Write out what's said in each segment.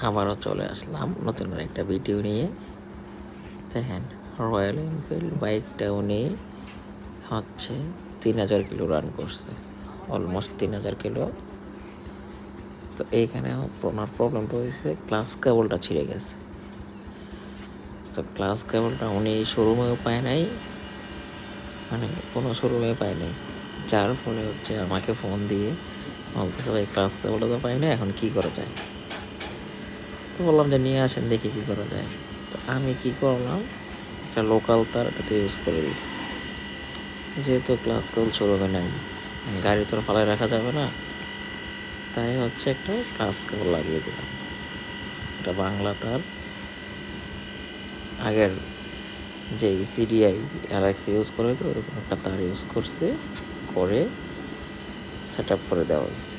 আবারও চলে আসলাম নতুন একটা ভিডিও নিয়ে। দেখেন, রয়্যাল এনফিল্ড বাইকটা উনি হচ্ছে 3000 কিলো রান করছে, অলমোস্ট 3000 কিলো। তো এইখানে ওনার প্রবলেমটা হয়েছে, ক্লাস কেবলটা ছিঁড়ে গেছে। তো ক্লাস কেবলটা উনি শোরুমেও পায় নাই, মানে কোনো শোরুমে পায় নাই, যার ফলে হচ্ছে আমাকে ফোন দিয়ে বলতেছে, ভাই ক্লাস কেবলটা তো পাই না, এখন কী করা যায়? তো বললাম যে নিয়ে আসেন, দেখি কী করা যায়। তো আমি কী করলাম, একটা লোকাল তার এটাতে ইউজ করে দিচ্ছি। যেহেতু ক্লাস কেবল শোরুমে নাই, গাড়ি তো ফালায় রাখা যাবে না, তাই হচ্ছে একটা ক্লাস কেবল লাগিয়ে দিলাম। এটা বাংলা তার, আগের যে সিডিআই RX ইউজ করে তো ওরকম একটা তার ইউজ করছে, করে সেট আপ করে দেওয়া হয়েছে।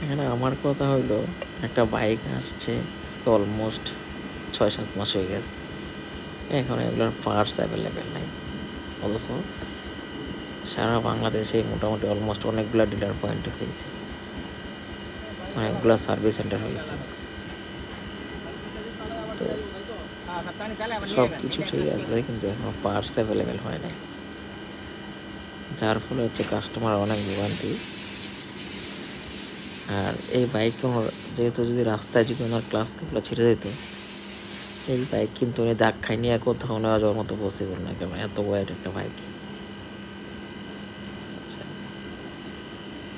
এখানে আমার কথা হইলো, একটা বাইক আসছে অলমোস্ট 6-7 মাস হয়ে গেছে, এখন এগুলোর পার্টস অ্যাভেলেবেল নাই। অথচ সারা বাংলাদেশে মোটামুটি অলমোস্ট অনেকগুলো ডিলার পয়েন্ট হয়েছে, অনেকগুলো সার্ভিস সেন্টার হয়েছে। তো সব কিছু ঠিক আছে, কিন্তু এখনো পার্টস অ্যাভেলেবেল হয় নাই, যার ফলে হচ্ছে কাস্টমার অনেক ভোগান্তি। আর এই বাইক যেহেতু যদি রাস্তায় যদি ওনার ক্লাস কেবল ছিঁড়ে যেত, এই বাইক কিন্তু উনি দাগ খাই নিয়ে কোথাও নেওয়া যাওয়ার মতো পসিবল না, কেন এত ওয়েট একটা বাইক।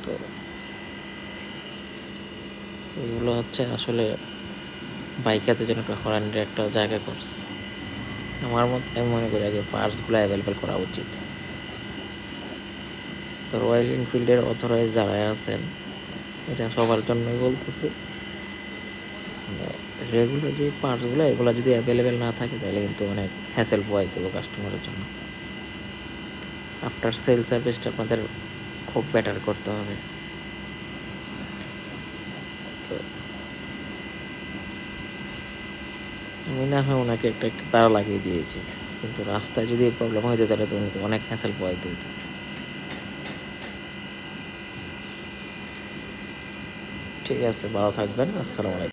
তো এগুলো হচ্ছে আসলে বাইকারদের জন্য একটা হরানির একটা জায়গা করছে। আমার মতে আমি মনে করি আগে পার্টসগুলো অ্যাভেলেবেল করা উচিত। তো রয়্যাল এনফিল্ডের অথরাইজ যারা আছেন, এটা সবার জন্যই বলতেছি, মানে রেগুলার যে পার্টসগুলো এগুলো যদি অ্যাভেলেবেল না থাকে, তাহলে কিন্তু অনেক হ্যাসেল পোয়াই দেবো কাস্টমারের জন্য। আফটার সেল সার্ভিসটা আপনাদের খুব বেটার করতে হবে। তো আমি না হয় ওনাকে একটা তারা লাগিয়ে দিয়েছি, কিন্তু রাস্তায় যদি প্রবলেম হয়ে যেত, তাহলে তো উনি অনেক হ্যাসেল পোয়াইতে হতো। ঠিক আছে, ভালো থাকবেন, আসসালামু আলাইকুম।